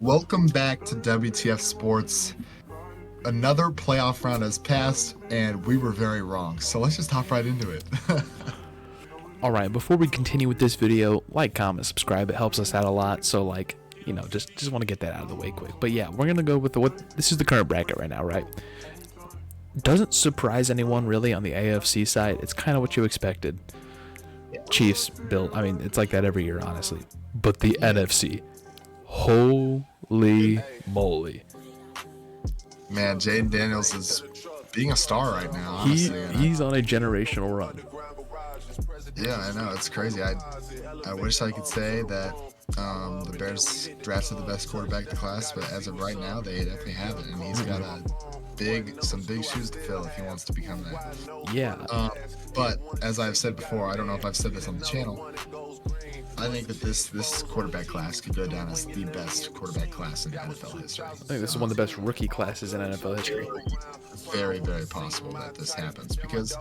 Welcome back to WTF Sports. Another playoff round has passed, and we were very wrong. So let's just hop right into it. Alright, before we continue with this video, like, comment, subscribe. It helps us out a lot. So, just want to get that out of the way quick. But yeah, we're going to go with this is the current bracket right now, right? Doesn't surprise anyone really on the AFC side. It's kind of what you expected. Chiefs, Bill. I mean, it's like that every year, honestly. But the NFC, holy moly. Man, Jaden Daniels is being a star right now, honestly. He's on a generational run. Yeah, I know. It's crazy. I wish I could say that the Bears drafted the best quarterback in the class, but as of right now, they definitely have it, and he's got some big shoes to fill if he wants to become that. Yeah. But as I've said before, I don't know if I've said this on the channel, I think that this quarterback class could go down as the best quarterback class in NFL history. I think this is one of the best rookie classes in NFL history. Very, very possible that this happens because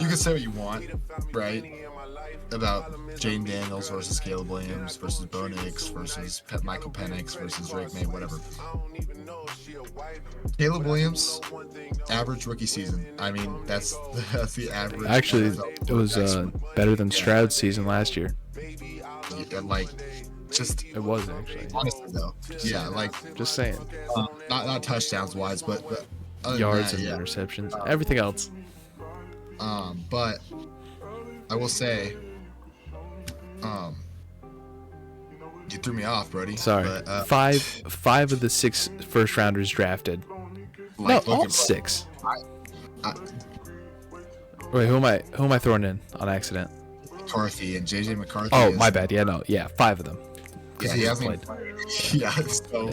you can say what you want, right, about Jaden Daniels versus Caleb Williams versus Bo Nix versus Michael Penix versus Drake May, whatever. Caleb Williams, average rookie season. I mean, that's the average. Actually, it was better than Stroud's season last year. Yeah, it was actually. Honestly, though, just saying. Not touchdowns wise, but yards and interceptions, everything else. But I will say, you threw me off, Brody. Sorry. But, five of the 6 first rounders drafted. All 6. Wait, who am I throwing in on accident? McCarthy and JJ McCarthy. Oh, my bad. Yeah, 5 of them. Yeah, he hasn't played. Yeah, so,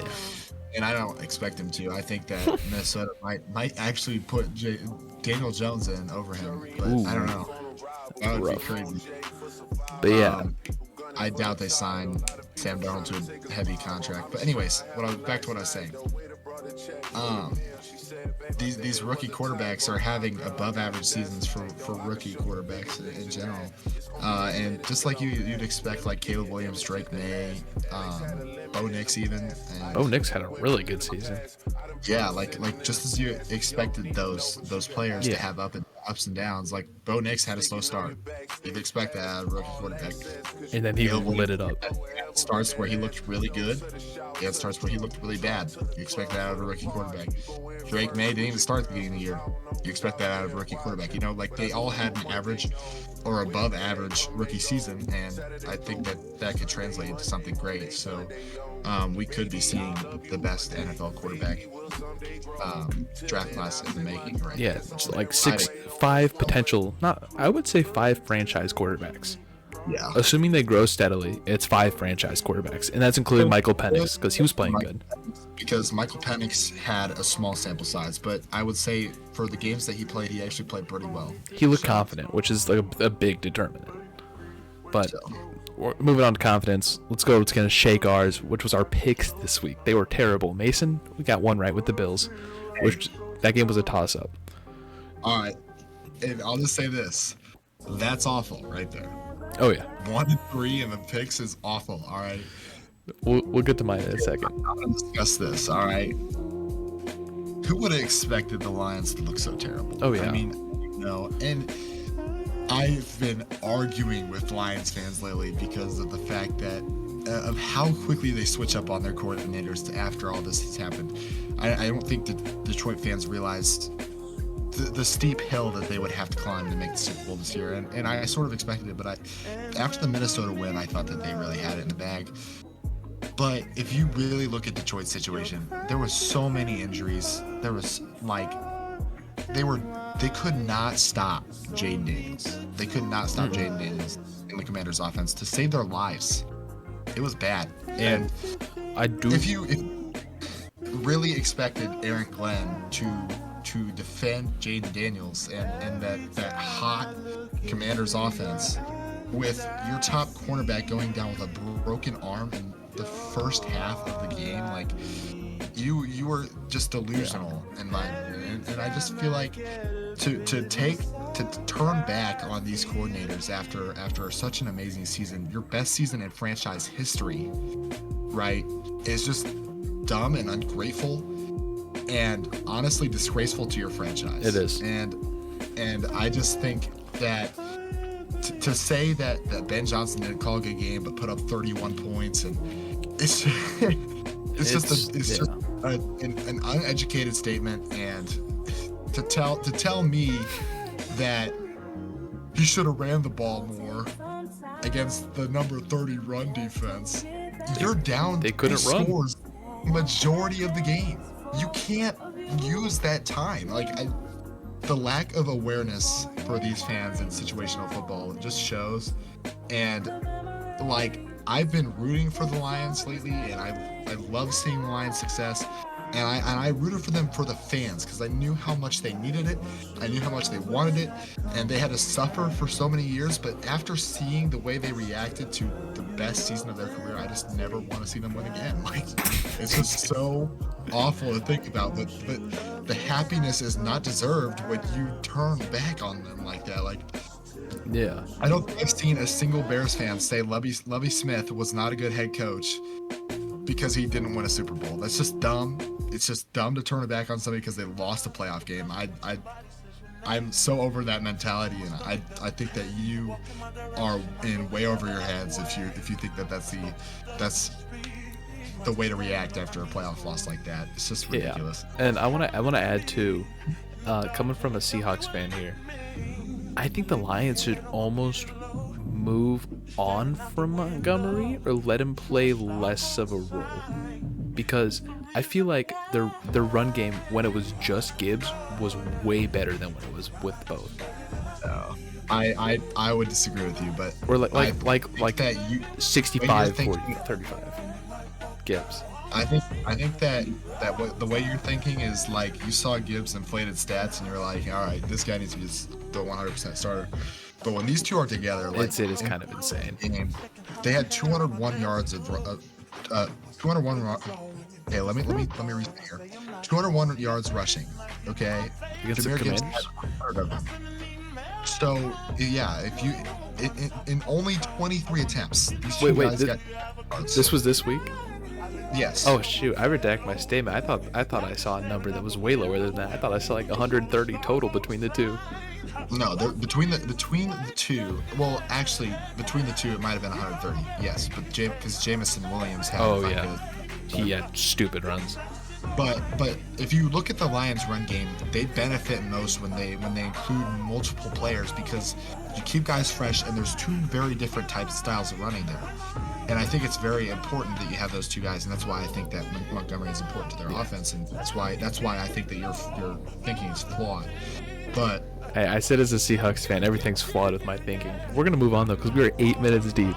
and I don't expect him to. I think that Minnesota might actually put Daniel Jones in over him, but I don't know. That would be crazy. But yeah, I doubt they sign Sam Darnold to a heavy contract. But anyways, back to what I was saying. These rookie quarterbacks are having above average seasons for rookie quarterbacks in general, and just like you'd expect, like Caleb Williams, Drake May, Bo Nix even. Bo Nix had a really good season. Yeah, like just as you expected those players to have ups and downs. Like Bo Nix had a slow start. You'd expect that out of a rookie quarterback. And then he lit it up. Starts where he looked really good. He had starts where he looked really bad. You expect that out of a rookie quarterback. Drake May didn't even start at the beginning of the year. You expect that out of a rookie quarterback. You know, like they all had an average or above average rookie season, and I think that could translate into something great. So we could be seeing the best NFL quarterback draft class in the making right now. Yeah, it's like 5 potential, I would say 5 franchise quarterbacks. Yeah. Assuming they grow steadily, it's 5 franchise quarterbacks, and that's including Michael Penix because he was playing good. Because Michael Penix had a small sample size, but I would say for the games that he played, he actually played pretty well. He looked confident, which is like a big determinant. But moving on to confidence, let's go. It's going to shake ours, which was our picks this week. They were terrible. Mason, we got one right with the Bills, which that game was a toss-up. All right, and I'll just say this: that's awful right there. Oh yeah, 1-3 in the picks is awful. All right, we'll get to mine in a second. I'm gonna discuss this. All right, who would have expected the Lions to look so terrible? Oh yeah, I mean, and I've been arguing with Lions fans lately because of the fact that of how quickly they switch up on their coordinators after all this has happened. I don't think that Detroit fans realized the steep hill that they would have to climb to make the Super Bowl this year, and I sort of expected it, but after the Minnesota win, I thought that they really had it in the bag. But if you really look at Detroit's situation, there were so many injuries. There was they could not stop Jaden Daniels. They could not stop Jaden Daniels in the Commanders' offense to save their lives. It was bad, and if you really expected Aaron Glenn to defend Jaden Daniels and that hot Commanders offense with your top cornerback going down with a broken arm in the first half of the game, like you were just delusional in my opinion. And I just feel like to turn back on these coordinators after such an amazing season, your best season in franchise history, right, is just dumb and ungrateful and honestly disgraceful to your franchise. It is. And I just think that to say that Ben Johnson didn't call a good game but put up 31 points, and it's just an uneducated statement, and to tell me that he should have ran the ball more against the number 30 run defense. You're down. They couldn't run scores majority of the game. You can't use that time. The lack of awareness for these fans in situational football just shows. And I've been rooting for the Lions lately, and I love seeing the Lions' success. And I rooted for them for the fans because I knew how much they needed it. I knew how much they wanted it, and they had to suffer for so many years. But after seeing the way they reacted to the best season of their career, I just never want to see them win again. It's just so awful to think about. But the happiness is not deserved when you turn back on them like that. Yeah. I don't think I've seen a single Bears fan say Lovie Smith was not a good head coach because he didn't win a Super Bowl. That's just dumb. It's just dumb to turn it back on somebody because they lost a playoff game. I'm so over that mentality, and I think that you are in way over your heads if you think that that's the way to react after a playoff loss like that. It's just ridiculous. Yeah. And I want to add too, coming from a Seahawks fan here, I think the Lions should almost move on from Montgomery or let him play less of a role, because I feel like their run game when it was just Gibbs was way better than when it was with both. I would disagree with you, but or like that you 65 40 35 Gibbs. I think that the way you're thinking is like you saw Gibbs' inflated stats and you're like, all right, this guy needs to be the 100% starter. But when these two are together, it is kind of insane. They had 201 yards of 201. Okay, let me read here. 201 yards rushing. Okay, against the Commanders. So yeah, if you in only 23 attempts, these two guys got yards. This was this week. Yes. Oh shoot! I redact my statement. I thought I saw a number that was way lower than that. I thought I saw like 130 total between the two. No, between the two. Well, actually, between the two, it might have been 130. Yes, but because Jamison Williams had. He had stupid runs. But if you look at the Lions' run game, they benefit most when they include multiple players because you keep guys fresh, and there's two very different styles of running there. And I think it's very important that you have those two guys, and that's why I think that Montgomery is important to their offense, and that's why I think that your thinking is flawed. But hey, I said as a Seahawks fan, everything's flawed with my thinking. We're gonna move on though because we are 8 minutes deep.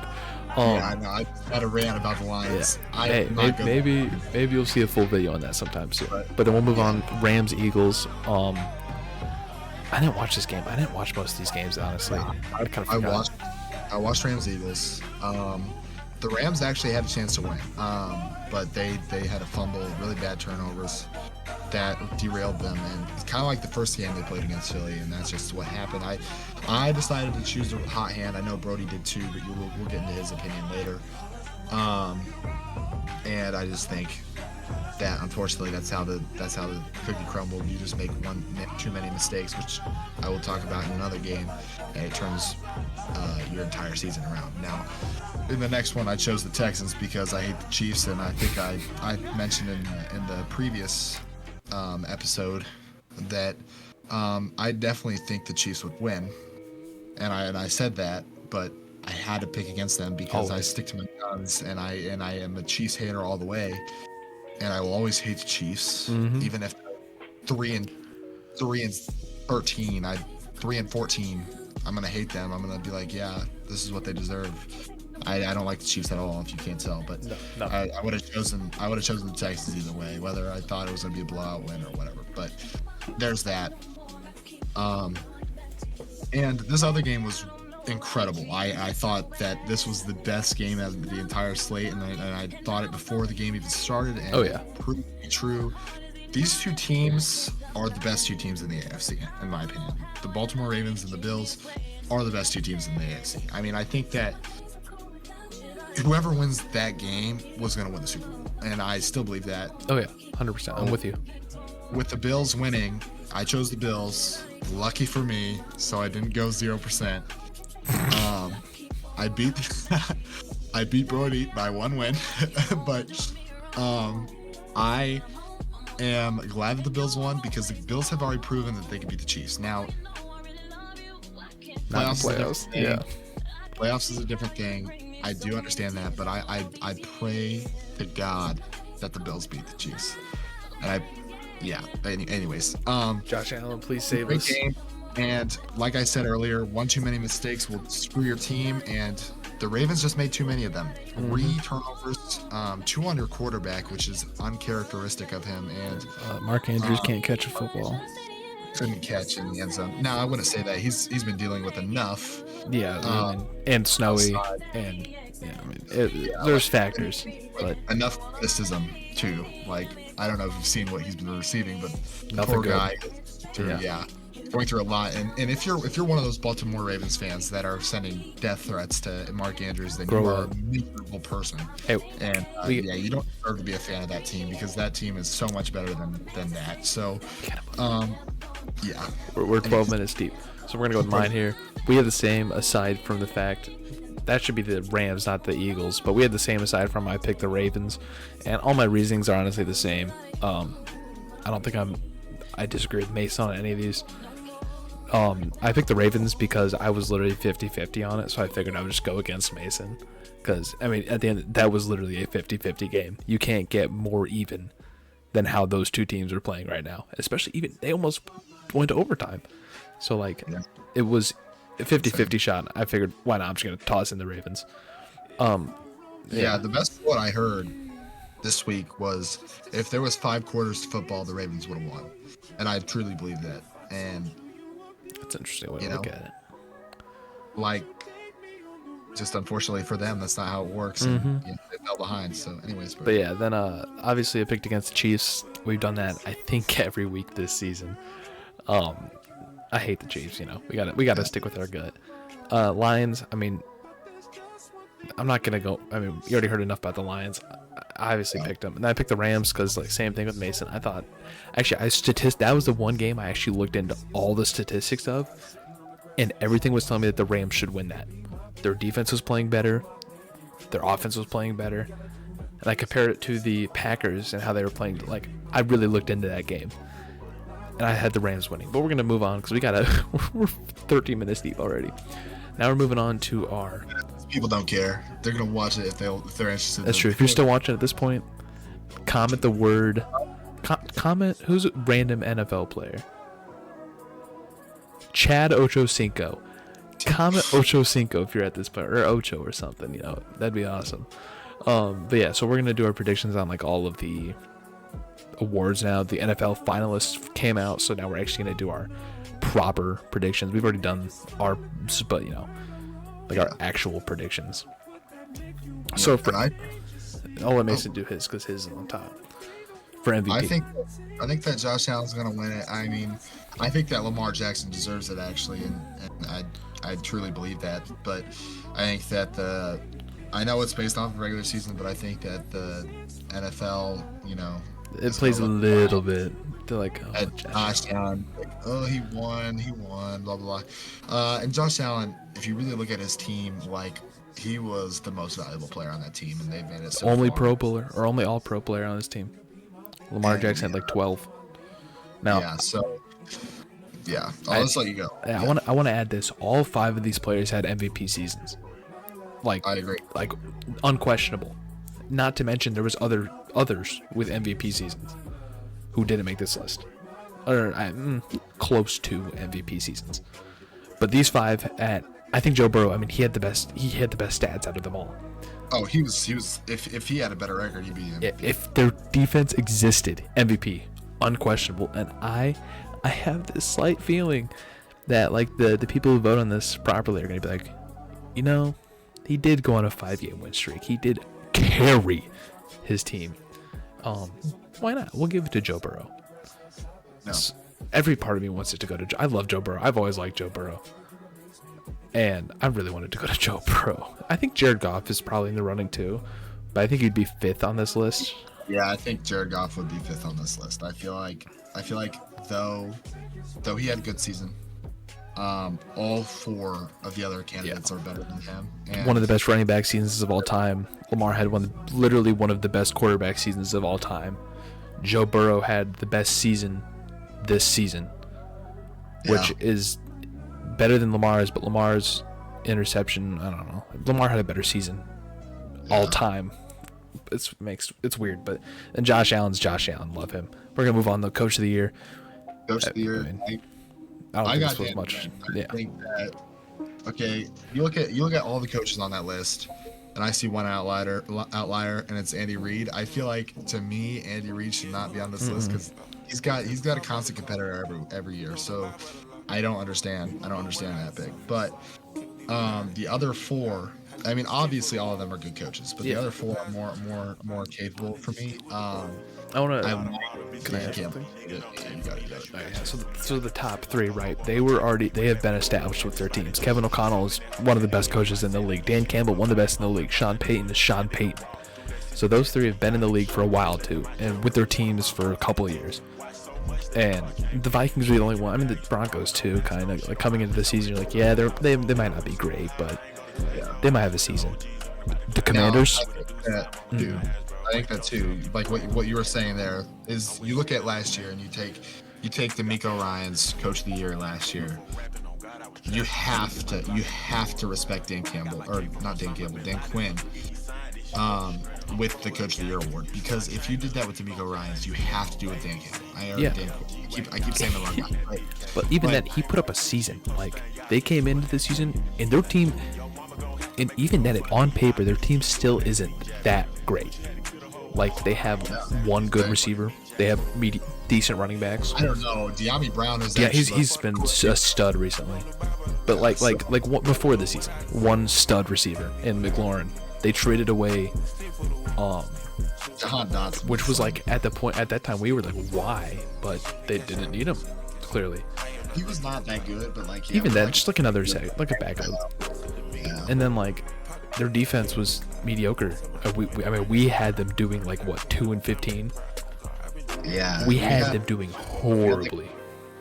Yeah, I know. I had a rant about the Lions. Yeah. Maybe you'll see a full video on that sometime soon. But then we'll move on. Rams, Eagles. I didn't watch this game. I didn't watch most of these games, honestly. I kind of forgot. I watched Rams, Eagles. The Rams actually had a chance to win, but they had a fumble, really bad turnovers that derailed them, and it's kind of like the first game they played against Philly, and that's just what happened. I decided to choose a hot hand. I know Brody did too, but we'll get into his opinion later. And I just think that unfortunately that's how the cookie crumbled. You just make too many mistakes, which I will talk about in another game, and it turns your entire season around. Now, in the next one, I chose the Texans because I hate the Chiefs, and I think I mentioned in the previous episode that I definitely think the Chiefs would win, and I said that, but I had to pick against them because I stick to my guns, and I am a Chiefs hater all the way, and I will always hate the Chiefs, even if 3-13, 3-14. I'm gonna hate them. I'm gonna be like, yeah, this is what they deserve. I don't like the Chiefs at all, if you can't tell, but no. I would have chosen the Texans either way, whether I thought it was gonna be a blowout win or whatever. But there's that. And this other game was incredible. I thought that this was the best game of the entire slate, and I thought it before the game even started. And it proved to be true. These two teams are the best two teams in the AFC, in my opinion. The Baltimore Ravens and the Bills are the best two teams in the AFC. I mean, I think that whoever wins that game was going to win the Super Bowl, and I still believe that. Oh yeah, 100%. I'm with you. With the Bills winning, I chose the Bills. Lucky for me, so I didn't go 0%. I beat I beat Brody by 1 win, but I am glad that the Bills won because the Bills have already proven that they can beat the Chiefs. Now, playoffs. Yeah. Playoffs is a different thing. I do understand that, but I pray to God that the Bills beat the Chiefs. And anyways, Josh Allen, please save us. Game. And like I said earlier, one too many mistakes will screw your team, and the Ravens just made too many of them. 3 turnovers, 2 on your quarterback, which is uncharacteristic of him. And Mark Andrews can't catch a football. Couldn't catch in the end zone. Now I wouldn't say that he's been dealing with enough. Yeah, and snowy, outside. And there's factors, but enough criticism too. Like, I don't know if you've seen what he's been receiving, but nothing poor good. Guy, going through a lot. And if you're one of those Baltimore Ravens fans that are sending death threats to Mark Andrews, then you are a miserable person. Hey, and you don't deserve to be a fan of that team because that team is so much better than that. So, we're 12 minutes deep, so we're gonna go with mine here. We have the same, aside from the fact that should be the Rams, not the Eagles, but we had the same aside from I picked the Ravens, and all my reasonings are honestly the same. I don't think I disagree with Mason on any of these. I picked the Ravens because I was literally 50-50 on it, so I figured I would just go against Mason. Because, I mean, at the end, that was literally a 50-50 game. You can't get more even than how those two teams are playing right now. Especially even, they almost went to overtime. So, it was a 50-50 shot. I figured, why not? I'm just going to toss in the Ravens. The best quote I heard this week was, if there was 5 quarters to football, the Ravens would have won. And I truly believe that. And that's an interesting way to look at it. Like, just unfortunately for them, that's not how it works. And they fell behind. So, anyways. But yeah, then obviously I picked against the Chiefs. We've done that, I think, every week this season. I hate the Chiefs. We got to stick with our gut. Lions. I mean, I'm not gonna go. I mean, you already heard enough about the Lions. I obviously picked them, and then I picked the Rams because, same thing with Mason. I thought, actually, that was the one game I actually looked into all the statistics of, and everything was telling me that the Rams should win that. Their defense was playing better, their offense was playing better, and I compared it to the Packers and how they were playing. I really looked into that game, and I had the Rams winning. But we're gonna move on because we're 13 minutes deep already. Now we're moving on to our. People don't care. They're gonna watch it if they're interested. That's true. If you're still watching at this point, comment the word. Comment who's a random NFL player. Chad Ochocinco. Comment Ochocinco if you're at this point, or Ocho or something. That'd be awesome. But yeah, so we're gonna do our predictions on all of the awards now. The NFL finalists came out, so now we're actually gonna do our proper predictions. We've already done our, but our actual predictions. So I'll let Mason do his because his is on top for MVP. I think that Josh Allen's gonna win it. I mean, I think that Lamar Jackson deserves it actually, and I truly believe that. But I think that I know it's based off of regular season, but I think that the NFL, it plays a little bit. They're Josh Allen, he won, blah blah blah. And Josh Allen, if you really look at his team, he was the most valuable player on that team, and they made it so only far. Pro Bowler or only All Pro player on his team. Lamar Jackson had 12. Now, I'll just let you go. I want to add this: all 5 of these players had MVP seasons. I agree. Unquestionable. Not to mention there was others with MVP seasons who didn't make this list, or close to MVP seasons. But these 5 I think Joe Burrow. I mean, he had the best stats out of them all. Oh, he was. If he had a better record, he'd be MVP. If their defense existed, MVP, unquestionable. And I have this slight feeling that the people who vote on this properly are gonna be like, he did go on a 5-game win streak. He did carry his team. Why not? We'll give it to Joe Burrow. No. Every part of me wants it to go to Joe. I love Joe Burrow. I've always liked Joe Burrow. And I really wanted to go to Joe Burrow. I think Jared Goff is probably in the running too, but I think he'd be 5th on this list. Yeah, I think Jared Goff would be 5th on this list. I feel like though he had a good season, all 4 of the other candidates are better than him. And one of the best running back seasons of all time. Lamar had literally one of the best quarterback seasons of all time. Joe Burrow had the best season this season, which is better than Lamar's, but Lamar's interception, I don't know. Lamar had a better season all time. It's weird, but and Josh Allen's Josh Allen, love him. We're gonna move on to Coach of the Year. Coach of the Year. I don't think this was much. I think that you look at all the coaches on that list, and I see one outlier, and it's Andy Reid. I feel like, to me, Andy Reid should not be on this list because he's got a constant competitor every year. So I don't understand that pick. But the other 4, I mean, obviously all of them are good coaches, but the other 4 are more capable for me. Can I ask something? So the top 3, right? They have been established with their teams. Kevin O'Connell is one of the best coaches in the league. Dan Campbell, one of the best in the league. Sean Payton is Sean Payton. So those 3 have been in the league for a while too, and with their teams for a couple of years. And the Vikings are the only one. I mean, the Broncos too, kind of like coming into the season. You're like, yeah, they might not be great, but they might have a season. The Commanders. I think that too. Like what you were saying there is, you look at last year and you take DeMeco Ryans Coach of the Year last year. You have to respect Dan Campbell, or not Dan Campbell, Dan Quinn, with the Coach of the Year award, because if you did that with DeMeco Ryans, you have to do it with Dan Campbell. I keep saying the wrong guy. Right? But even then, he put up a season. Like, they came into the season and their team, and even then, on paper, their team still isn't that great. Like, they have one good receiver. They have decent running backs. I don't know. De'Ami Brown is. Yeah, he's been a stud recently. But like before the season, one stud receiver in McLaurin. They traded away, Jahan Dotson, which was like at that time we were like, why? But they didn't need him. Clearly, he was not that good. But like, even then, just like another like a backup. Yeah. And then like their defense was mediocre. We had them doing like what, 2-15. Yeah. We had them doing horribly.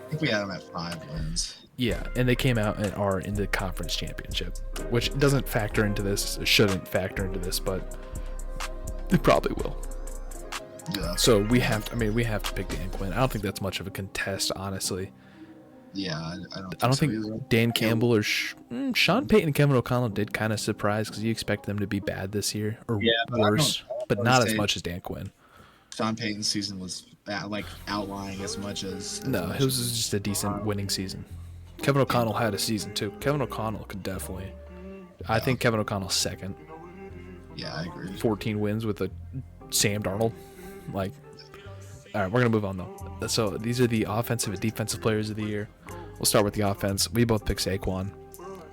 I think we had them at 5 wins. Yeah, and they came out and are in the conference championship, which doesn't factor into this, shouldn't factor into this, but it probably will. Yeah. So we have to pick Dan Quinn. I don't think that's much of a contest, honestly. Yeah, I don't think either. Dan Campbell or Sean Payton and Kevin O'Connell did kind of surprise, because you expect them to be bad this year or worse, but not as much as Dan Quinn. Sean Payton's season was outlying as much as. No, it was just a decent winning season. Kevin O'Connell had a season too. Kevin O'Connell could definitely. I think Kevin O'Connell's second. Yeah, I agree. 14 wins with a Sam Darnold. Like, all right, we're gonna move on though. So these are the offensive and defensive players of the year. We'll start with the offense. We both pick Saquon.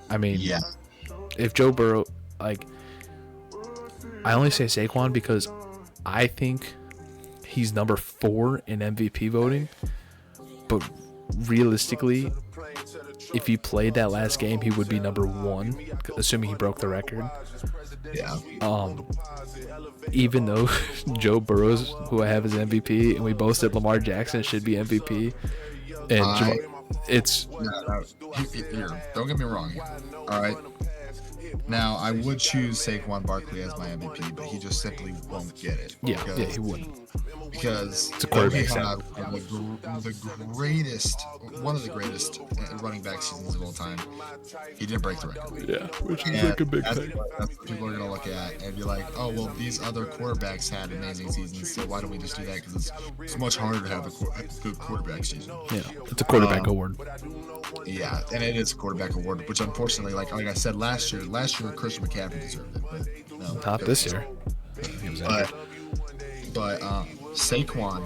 I mean, yeah. If Joe Burrow, I only say Saquon because I think he's number 4 in MVP voting, but realistically, if he played that last game, he would be number 1, assuming he broke the record. Yeah. Even though Joe Burrow's, who I have as MVP, and we both said Lamar Jackson should be MVP, and don't get me wrong. All right. Now, I would choose Saquon Barkley as my MVP, but he just simply won't get it. Yeah, he wouldn't. Because it's a quarterback one of the greatest running back seasons of all time. He didn't break the record. Yeah, which is like a big thing. That's what people are going to look at and be like, oh, well, these other quarterbacks had amazing seasons, so why don't we just do that? Because it's much harder to have a good quarterback season. Yeah, it's a quarterback award. Yeah, and it is a quarterback award, which unfortunately, like I said last year, Christian McCaffrey deserved it, but no. Top this year. But Saquon,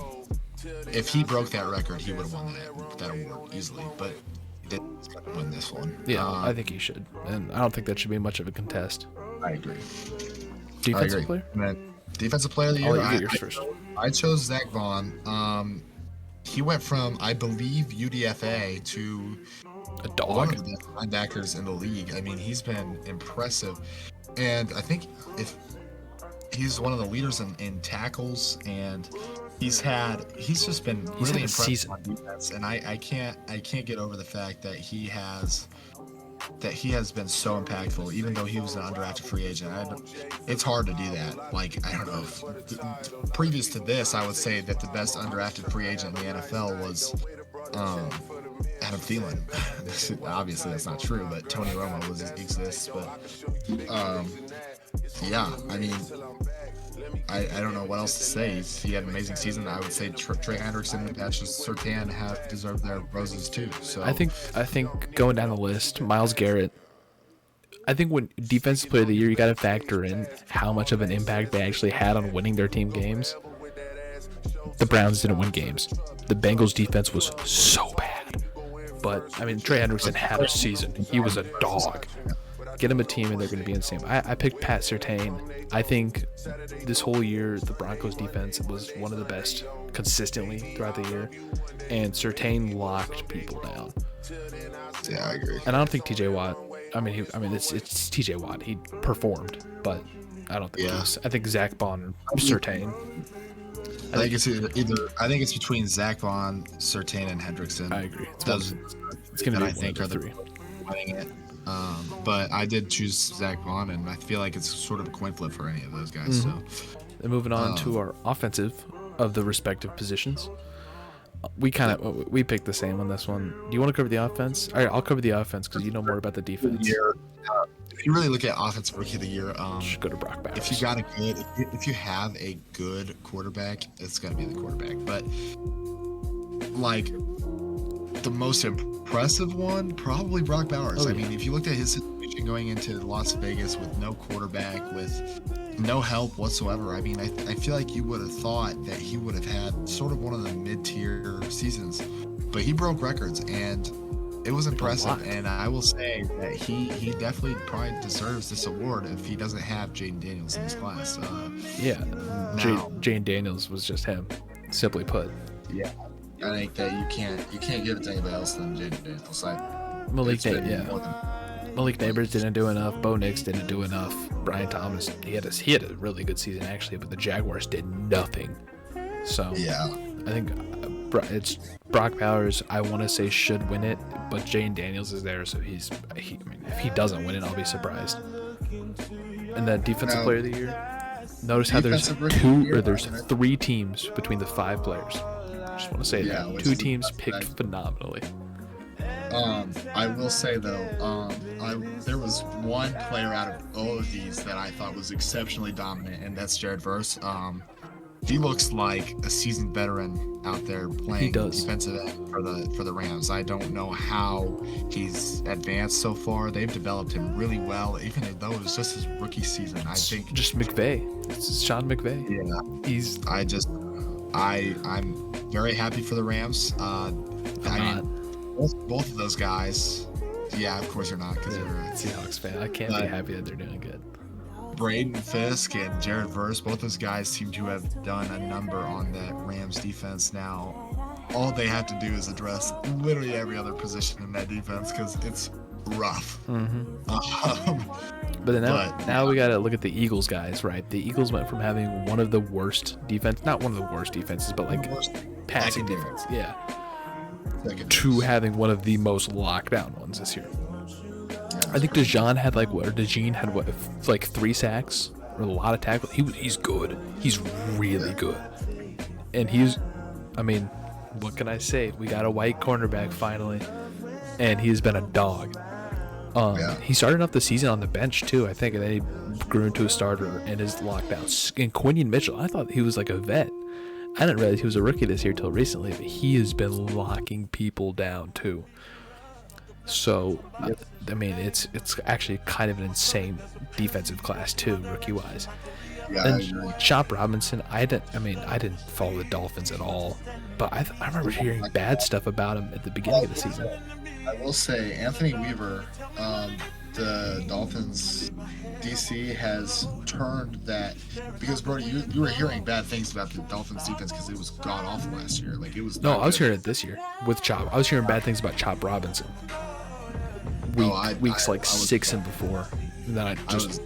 if he broke that record, he would have won that award easily. But he didn't win this one. Yeah, I think he should, and I don't think that should be much of a contest. I agree. Defensive player? Defensive player of the year. I'll let you get yours first. I chose Zach Vaughn. He went from, I believe, UDFA to a dog. One of the best linebackers in the league. I mean, he's been impressive. And I think if he's one of the leaders in tackles, and he's just been really impressive on defense. And I can't get over the fact that he has been so impactful, even though he was an undrafted free agent. It's hard to do that. Like, I don't know. Previous to this, I would say that the best undrafted free agent in the NFL was Adam Thielen. Obviously, that's not true, but Tony Romo exists. But yeah, I mean, I don't know what else to say. He had an amazing season. I would say Trey Hendrickson and Patrick Surtain have deserved their roses too. So I think going down the list, Myles Garrett. I think when defensive player of the year, you got to factor in how much of an impact they actually had on winning their team games. The Browns didn't win games. The Bengals defense was so bad. But I mean, Trey Hendrickson had a season. He was a dog. Get him a team and they're going to be insane. I picked Pat Surtain. I think this whole year the Broncos defense was one of the best consistently throughout the year, and Surtain locked people down. Yeah, I agree. And I don't think TJ Watt. It's TJ Watt. He performed, but I don't think. I think Zach Bond or Surtain. I think it's between Zach Bond, Surtain, and Hendrickson. I agree. It's going to be one of the three. Winning it. But I did choose Zach Bond, and I feel like it's sort of a coin flip for any of those guys. Mm-hmm. So, and moving on to our offensive of the respective positions, we picked the same on this one. Do you want to cover the offense? All right, I'll cover the offense because you know more about the defense. If you really look at offensive rookie of the year, just go to Brock Bowers. If you have a good quarterback, it's gonna be the quarterback. But like, the most impressive one, probably Brock Bowers. I mean, if you looked at his situation going into Las Vegas with no quarterback, with no help whatsoever, I mean, I feel like you would have thought that he would have had sort of one of the mid-tier seasons. But he broke records, and it was impressive. And I will say that he definitely probably deserves this award if he doesn't have Jaden Daniels in his class. Jaden Daniels was just him, simply put. Yeah. I think that you can't give it to anybody else than Jaden Daniels. Malik Neighbors didn't do enough. Bo Nix didn't do enough. Brian Thomas, he had a really good season actually, but the Jaguars did nothing. So yeah, I think it's Brock Bowers. I want to say should win it, but Jaden Daniels is there, so if he doesn't win it, I'll be surprised. And the defensive player of the year. Notice how there's three teams between the 5 players. Just want to say that 2 teams picked phenomenally. I will say though, there was one player out of all of these that I thought was exceptionally dominant, and that's Jared Verse. He looks like a seasoned veteran out there playing defensive end for the Rams. I don't know how he's advanced so far. They've developed him really well, even though it was just his rookie season. I think just McVay. It's Sean McVay. Yeah, I'm very happy for the Rams. Both of those guys. Yeah, of course you're not, because you're a Seahawks fan. I can't be happy that they're doing good. Braden Fisk and Jared Verse, both those guys seem to have done a number on that Rams defense. Now, all they have to do is address literally every other position in that defense, because it's rough. Mm-hmm. But now we got to look at the Eagles guys, right? The Eagles went from having one of the worst defense, not one of the worst defenses, but like passing defense, to having one of the most lockdown ones this year. I think Dejean had like 3 sacks or a lot of tackles. He's good. He's really good. And what can I say? We got a white cornerback finally, and he's been a dog. He started off the season on the bench too, I think, and then he grew into a starter and is locked down. And Quinion Mitchell, I thought he was like a vet. I didn't realize he was a rookie this year till recently, but he has been locking people down too. So, it's actually kind of an insane defensive class too, rookie wise. Yeah, and Chop Robinson, I didn't follow the Dolphins at all, but I remember hearing bad stuff about him at the beginning of the season. I will say, Anthony Weaver, the Dolphins DC has turned that, because Brody, you were hearing bad things about the Dolphins defense because it was god awful last year. Like, it was. No, I was hearing it this year with Chop. I was hearing bad things about Chop Robinson. weeks like 6 and before. And then I just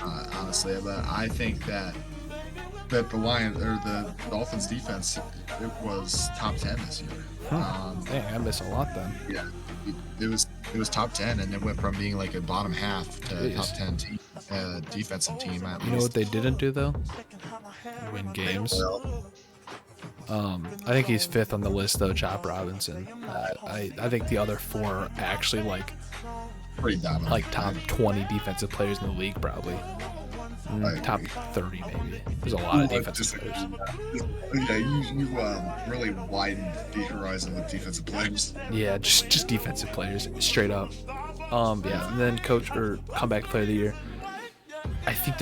honestly, but I think that the Lions or the Dolphins defense, it was top 10 this year. Dang, I miss a lot then. Yeah, it was top 10, and it went from being like a bottom half to top 10 team, defensive team. You know what they didn't do though? Win games. I think he's 5th on the list though, Chop Robinson. I think the other 4 are actually like pretty dominant, like top 20 defensive players in the league probably. Top 30 maybe. There's a lot of defensive players. Yeah, you really widened the horizon with defensive players. Yeah, just defensive players, straight up. Yeah, and then coach or comeback player of the year. I think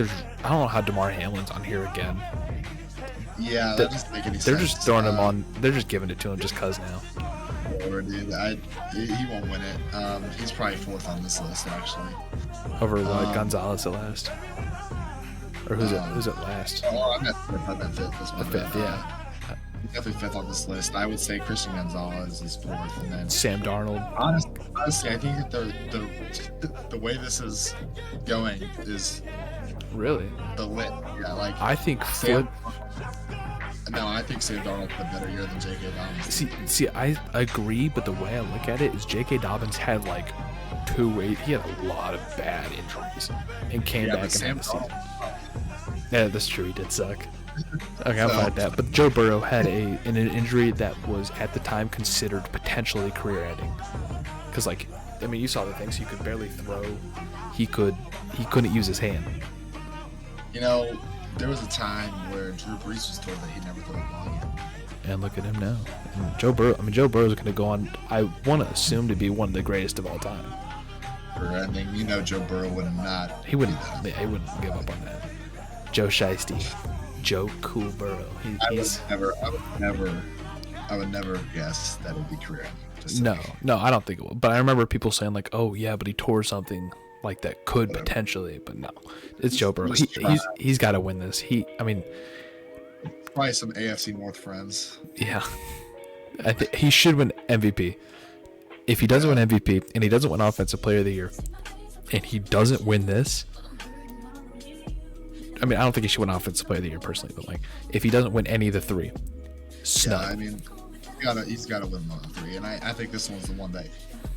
I don't know how DeMar Hamlin's on here again. Yeah, that doesn't make any sense. They're just throwing him on. They're just giving it to him just cause now. Dude, he won't win it. He's probably 4th on this list actually. Over Gonzalez at last. Or who's it last? Oh, I meant 5th. 5th, yeah. Definitely 5th on this list. I would say Christian Gonzalez is 4th, and then Sam Darnold. Honestly, I think that the way this is going is really the lit. Yeah, like I think Sam. No, I think Sam Darnold had a better year than J.K. Dobbins. See, I agree, but the way I look at it is J.K. Dobbins had like he had a lot of bad injuries and came back and had the season. Yeah, that's true. He did suck. Okay, I'll fight that. But Joe Burrow had an injury that was at the time considered potentially career-ending. Because, like, I mean, you saw the things. He could barely throw. He couldn't use his hand. You know, there was a time where Drew Brees was told that he'd never throw a ball again. And look at him now. And Joe Burrow is going to go on. I want to assume to be one of the greatest of all time. I mean, you know, Joe Burrow would not. He wouldn't give up on that. Joe Shiesty, Joe Cool Burrow. I would never guess that would be career. No, I don't think it will. But I remember people saying like, "Oh yeah, but he tore something like that could potentially." But no, it's Joe Burrow. He's got to win this. Probably some AFC North friends. Yeah, I think he should win MVP. If he doesn't win MVP and he doesn't win Offensive Player of the Year, and he doesn't win this. I mean, I don't think he should win Offensive Player of the Year personally, but like, if he doesn't win any of the 3, snub. Yeah, I mean, he's got to win one of the 3, and I think this one's the one that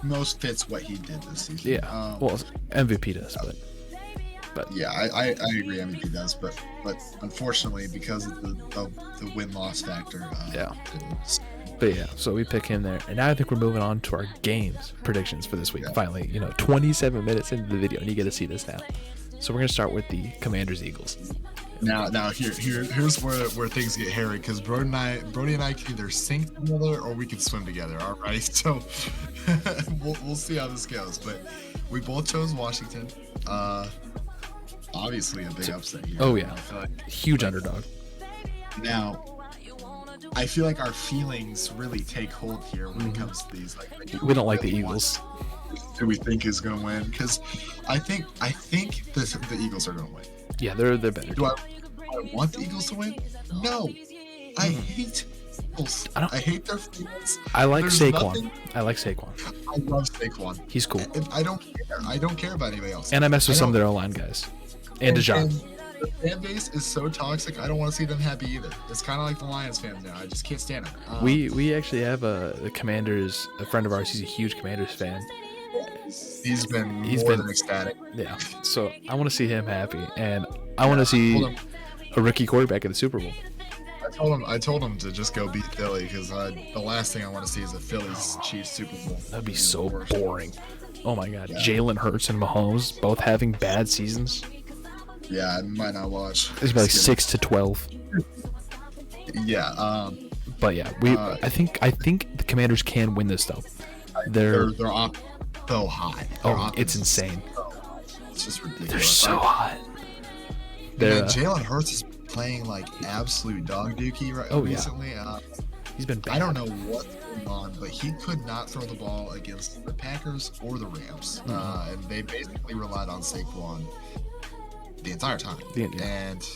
most fits what he did this season. Yeah, well, MVP does, but yeah, I agree, MVP does, but unfortunately, because of the win-loss factor, yeah. But yeah, so we pick him there, and now I think we're moving on to our games predictions for this week. Yeah. Finally, 27 minutes into the video, and you get to see this now. So we're gonna start with the Commanders-Eagles. Now here's where things get hairy, because Brody and I can either sink together or we can swim together. All right, so we'll see how this goes. But we both chose Washington. Obviously a big upset here. Oh yeah, huge underdog. Now, I feel like our feelings really take hold here when it comes to these. Like, we don't like the Eagles. Who we think is going to win? Because I think the Eagles are going to win. Yeah, they're better. Do I want the Eagles to win? No, I hate Eagles. I hate their fans. I like Saquon. I like Saquon. I love Saquon. He's cool. And I don't care. I don't care about anybody else. And I mess with some of their O-line guys. And DeJohn. The fan base is so toxic. I don't want to see them happy either. It's kind of like the Lions fans now. I just can't stand them. We actually have the Commanders. A friend of ours. He's a huge Commanders fan. He's been ecstatic. Yeah. So I want to see him happy, and I want to see a rookie quarterback at the Super Bowl. I told him to just go beat Philly, because the last thing I want to see is a Phillies Chiefs Super Bowl. That'd be so boring. Oh my God. Yeah. Jalen Hurts and Mahomes both having bad seasons. Yeah, I might not watch. It's like 6-12. Yeah. But yeah, I think the Commanders can win this though. They're up so high. It's insane. It's just ridiculous. They're so hot. Jalen Hurts is playing like absolute dog dookie recently. Yeah. He's been bad. I don't know what's going on, but he could not throw the ball against the Packers or the Rams, and they basically relied on Saquon the entire time. And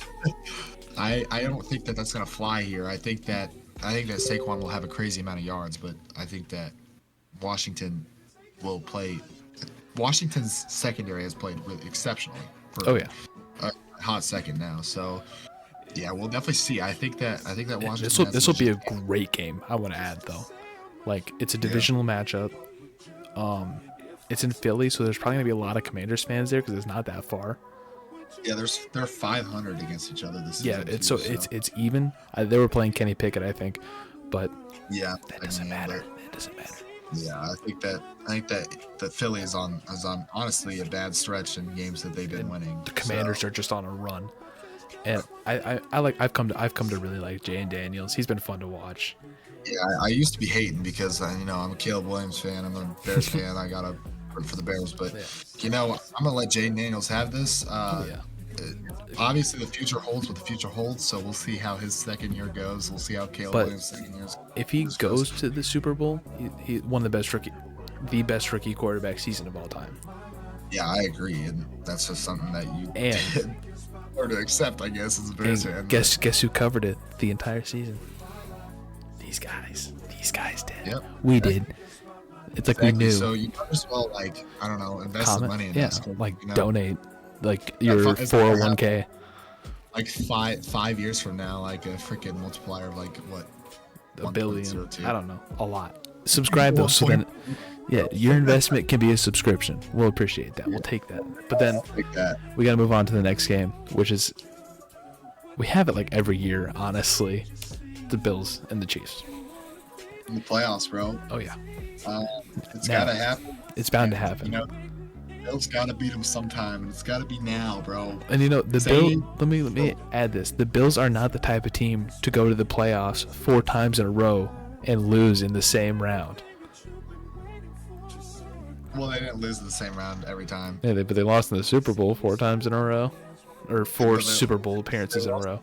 I don't think that's gonna fly here. I think that Saquon will have a crazy amount of yards, but I think that Washington will play Washington's secondary has played really exceptionally for a hot second now. So yeah, we'll definitely see. I think that Washington. This will be a great game. I want to add though, like it's a divisional matchup. It's in Philly, so there's probably gonna be a lot of Commanders fans there because it's not that far. Yeah, they're 500 against each other this season. Yeah, it's even. They were playing Kenny Pickett, I think, but yeah, that doesn't matter. It doesn't matter. Yeah, I think that Philly is on honestly a bad stretch in games that they've been winning. The Commanders are just on a run, and I've come to really like Jay Daniels. He's been fun to watch. Yeah, I used to be hating because I'm a Caleb Williams fan. I'm a Bears fan. I gotta root for the Bears, but I'm gonna let Jay Daniels have this. Obviously, the future holds what the future holds, so we'll see how his second year goes. We'll see how Caleb Williams' second year goes. If he goes to the Super Bowl, he won the best rookie quarterback season of all time. Yeah, I agree, and that's just something that you or to accept, I guess, as a Bears fan. Guess who covered it the entire season? These guys did. Yep. We did. It's like we knew. So you might as well, invest some money in this. Donate, your 401k. Like 5 years from now, like a freaking multiplier of what? $1 billion. I don't know. A lot. Subscribe though, so then, your investment can be a subscription. We'll appreciate that. We'll take that. But then we got to move on to the next game, which is we have it like every year, honestly. The Bills and the Chiefs. In the playoffs, bro. Oh yeah. It's gotta happen. It's bound to happen. Bills gotta beat them sometime, and it's gotta be now, bro. And the Bills. Let me add this: the Bills are not the type of team to go to the playoffs 4 times in a row and lose in the same round. Well, they didn't lose in the same round every time. Yeah, but they lost in the Super Bowl 4 times in a row, or 4 Super Bowl appearances in a row.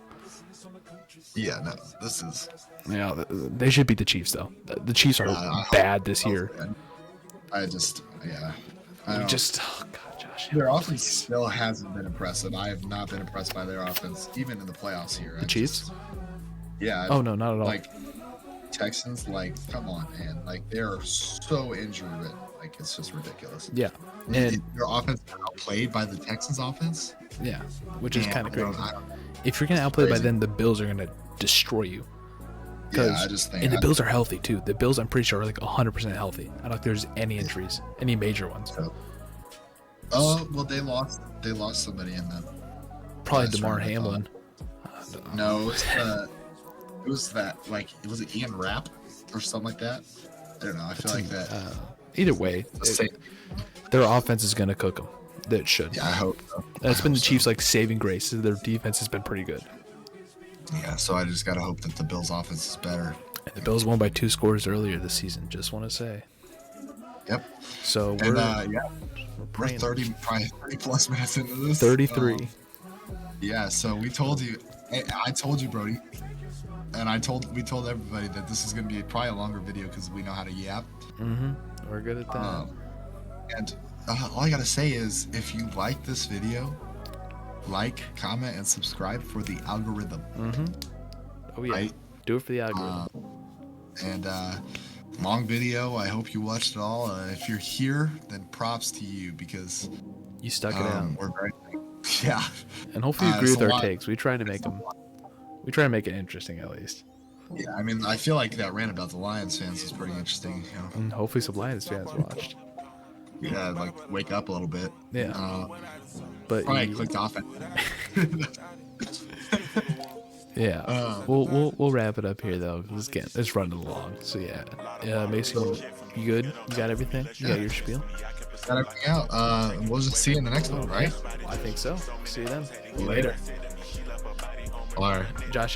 Yeah, no, this is. Yeah, they should beat the Chiefs though. The Chiefs are bad this year. Oh God, Josh. Their offense still hasn't been impressive. I have not been impressed by their offense, even in the playoffs here. The Chiefs? Yeah. Oh no, not at all. Texans, come on, man. They're so injured that it's just ridiculous. Yeah. And their offense is outplayed by the Texans' offense. Yeah, which is kind of crazy. If you're gonna outplay by them, the Bills are gonna destroy you. Yeah, I just think. And the Bills are healthy too. The Bills, I'm pretty sure, are 100% healthy. I don't think there's any injuries, any major ones. Well, they lost somebody in the. Probably DeMar Hamlin. No, it was was it Ian Rapp or something like that? I don't know. I feel like that. Either way, their offense is gonna cook them. That should. Yeah, I hope so. It's been the Chiefs' saving grace. Their defense has been pretty good. Yeah, so I just gotta hope that the Bills' offense is better. And the Bills won by 2 scores earlier this season. Just want to say. Yep. So we're 30 plus minutes into this. 33. Yeah. So we told you. I told you, Brody. And we told everybody that this is gonna be probably a longer video because we know how to yap. We're good at that. And all I gotta say is, if you like this video, like, comment, and subscribe for the algorithm. Oh yeah. Right? Do it for the algorithm. Long video. I hope you watched it all. If you're here, then props to you because you stuck it out. We're very, yeah. And hopefully you agree with our takes. We try to make it interesting at least. Yeah, I mean, I feel like that rant about the Lions fans is pretty interesting. And hopefully some Lions fans watched. Yeah, wake up a little bit. Yeah. But probably clicked off it. Yeah. We'll wrap it up here though. It's running along. So yeah. Mason, you good? You got everything? You got your spiel? Got everything out. We'll just see you in the next one, right? I think so. See you then. Later. All right. Josh.